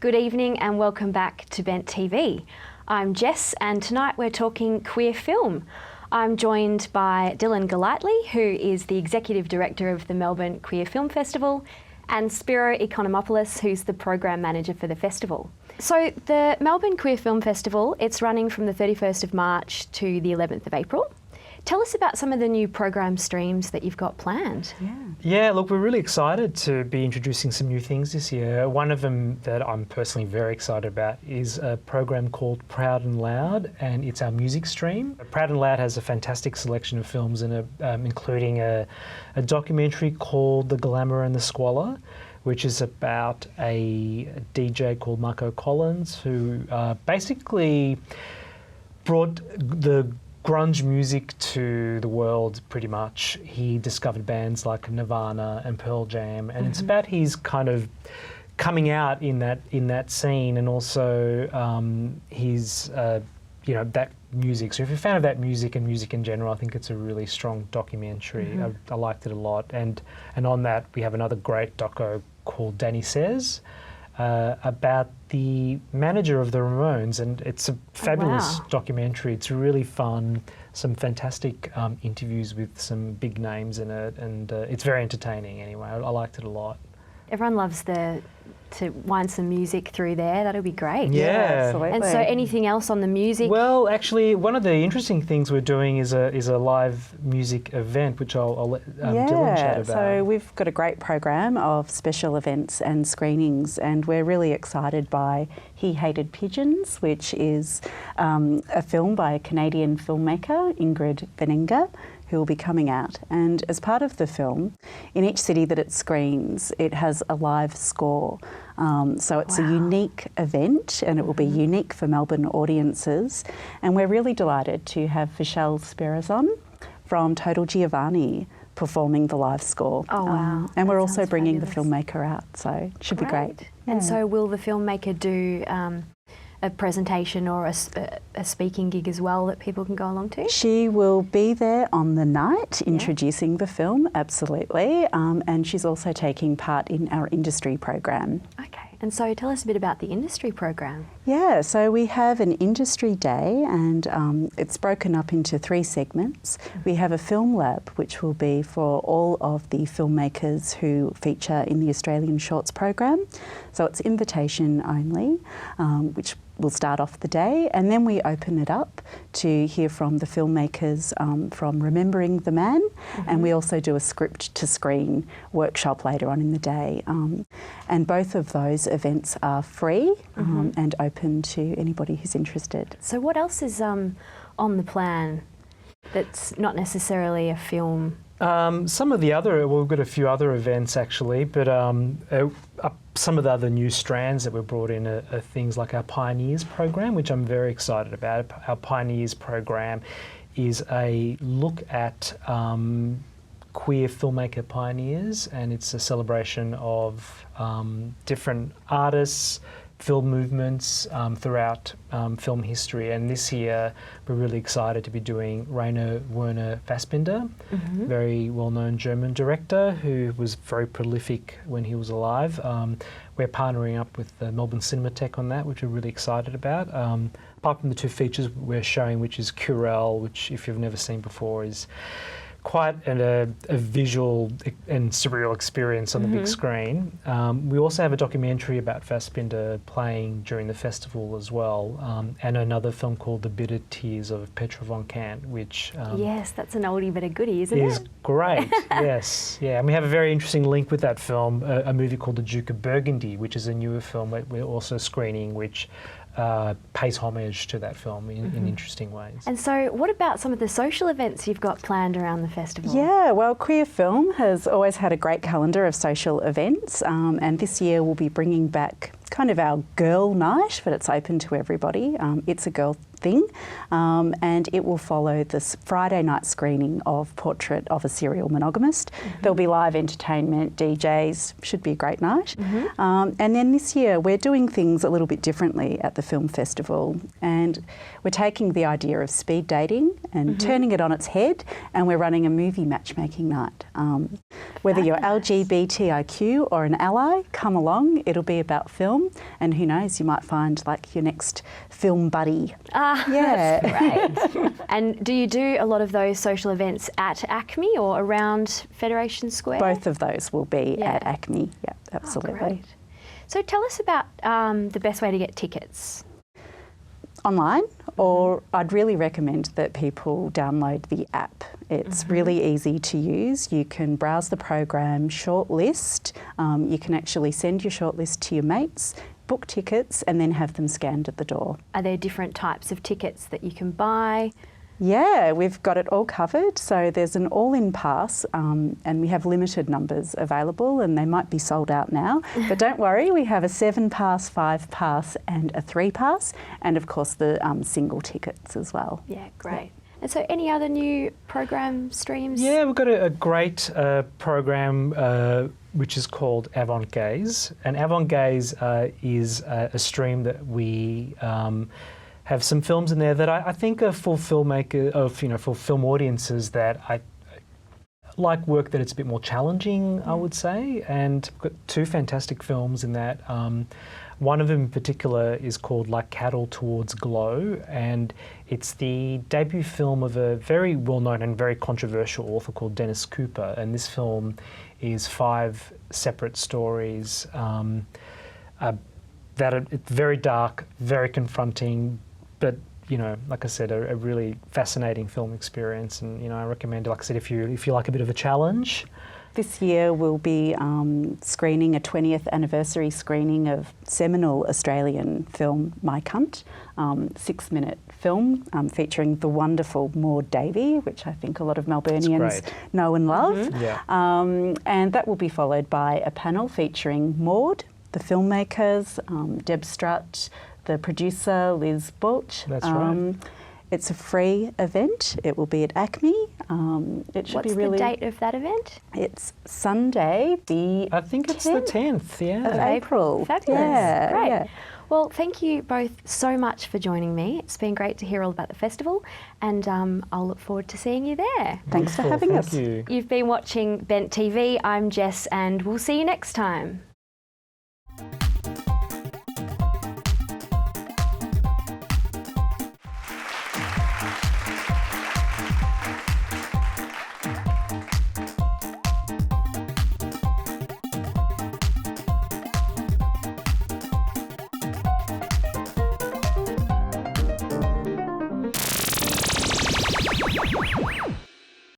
Good evening and welcome back to Bent TV. I'm Jess and tonight we're talking queer film. I'm joined by Dillan Golightly, who is the Executive Director of the Melbourne Queer Film Festival, and Spiro Economopoulos, who's the Program Manager for the festival. So the Melbourne Queer Film Festival, it's running from the 31st of March to the 11th of April. Tell us about some of the new program streams that you've got planned. Yeah, look, we're really excited to be introducing some new things this year. One of them that I'm personally very excited about is a program called Proud and Loud, and it's our music stream. Proud and Loud has a fantastic selection of films in it, including a documentary called The Glamour and the Squalor, which is about a DJ called Marco Collins, who basically brought the grunge music to the world pretty much. He discovered bands like Nirvana and Pearl Jam, and it's about his kind of coming out in that scene, and also his that music. So if you're a fan of that music and music in general, I think it's a really strong documentary. I liked it a lot, and on that we have another great doco called Danny Says, about the manager of the Ramones, and it's a fabulous documentary. It's really fun, some fantastic interviews with some big names in it, and it's very entertaining anyway. I liked it a lot. Everyone loves to wind some music through there. That'll be great. Yeah, absolutely. And so anything else on the music? Well, actually, one of the interesting things we're doing is a live music event, which I'll let Dillan chat about. So we've got a great program of special events and screenings, and we're really excited by He Hated Pigeons, which is a film by a Canadian filmmaker, Ingrid Benenga, who will be coming out. And as part of the film, in each city that it screens, it has a live score. So it's a unique event, and it will be unique for Melbourne audiences. And we're really delighted to have Michelle Sperazon from Total Giovanni performing the live score. Oh, wow. And we're also bringing the filmmaker out, so it should be great. And so will the filmmaker do a presentation or a speaking gig as well that people can go along to? She will be there on the night introducing the film, absolutely, and she's also taking part in our industry program. Okay, and so tell us a bit about the industry program. Yeah, so we have an industry day, and it's broken up into 3 segments. We have a film lab, which will be for all of the filmmakers who feature in the Australian Shorts program. So it's invitation only, which will start off the day, and then we open it up to hear from the filmmakers from Remembering the Man, and we also do a script to screen workshop later on in the day. And both of those events are free and open to anybody who's interested. So what else is on the plan that's not necessarily a film? Some of the other, we've got a few other events actually, but some of the other new strands that were brought in are things like our Pioneers program, which I'm very excited about. Our Pioneers program is a look at queer filmmaker pioneers, and it's a celebration of different artists, film movements throughout film history. And this year we're really excited to be doing Rainer Werner Fassbinder, very well-known German director who was very prolific when he was alive. We're partnering up with the Melbourne Cinematheque on that, which we're really excited about. Apart from the 2 features we're showing, which is Curel, which if you've never seen before is quite a visual and surreal experience on the big screen. We also have a documentary about Fassbinder playing during the festival as well, and another film called The Bitter Tears of Petra von Kant, which... yes, that's an oldie but a goodie, isn't it? Is great, yes. Yeah, and we have a very interesting link with that film, a movie called The Duke of Burgundy, which is a newer film that we're also screening, which pays homage to that film in interesting ways. And so what about some of the social events you've got planned around the festival? Yeah, well, Queer Film has always had a great calendar of social events, and this year we'll be bringing back kind of our girl night, but it's open to everybody. It's a girl thing, and it will follow this Friday night screening of Portrait of a Serial Monogamist. There'll be live entertainment, DJs, should be a great night. And then this year we're doing things a little bit differently at the film festival, and we're taking the idea of speed dating and turning it on its head, and we're running a movie matchmaking night. Whether you're LGBTIQ or an ally, come along. It'll be about film, and who knows, you might find like your next film buddy. Yeah. That's great. And do you do a lot of those social events at ACME or around Federation Square? Both of those will be at ACME, yeah, absolutely. Oh, great. So tell us about the best way to get tickets. Online, or I'd really recommend that people download the app. It's really easy to use. You can browse the program, shortlist. You can actually send your shortlist to your mates, book tickets, and then have them scanned at the door. Are there different types of tickets that you can buy? Yeah, we've got it all covered. So there's an all-in pass, and we have limited numbers available, and they might be sold out now. But don't worry, we have a 7-pass, 5-pass, and a 3-pass, and of course the single tickets as well. Yeah, great. And so any other new program streams? Yeah, we've got a great program which is called Avant Gaze. And Avant Gaze is a stream that we have some films in there that I think are for filmmakers, for film audiences that I like work that it's a bit more challenging, I would say. And we've got 2 fantastic films in that. One of them in particular is called Like Cattle Towards Glow, and it's the debut film of a very well-known and very controversial author called Dennis Cooper. And this film is 5 separate stories that are very dark, very confronting, but like I said, a really fascinating film experience. And I recommend it. Like I said, if you like a bit of a challenge. This year we'll be screening a 20th anniversary screening of seminal Australian film My Cunt, 6-minute film featuring the wonderful Maud Davey, which I think a lot of Melburnians know and love. Yeah. And that will be followed by a panel featuring Maud, the filmmakers, Deb Strutt, the producer Liz Balch. That's right. It's a free event. It will be at ACME. It should What's be really. the date of that event? It's Sunday, I think it's the 10th, of April. Fabulous. Yeah, Great. yeah. Well, thank you both so much for joining me. It's been great to hear all about the festival, and I'll look forward to seeing you there. Thanks for having us. Thank you. You've been watching Bent TV. I'm Jess, and we'll see you next time.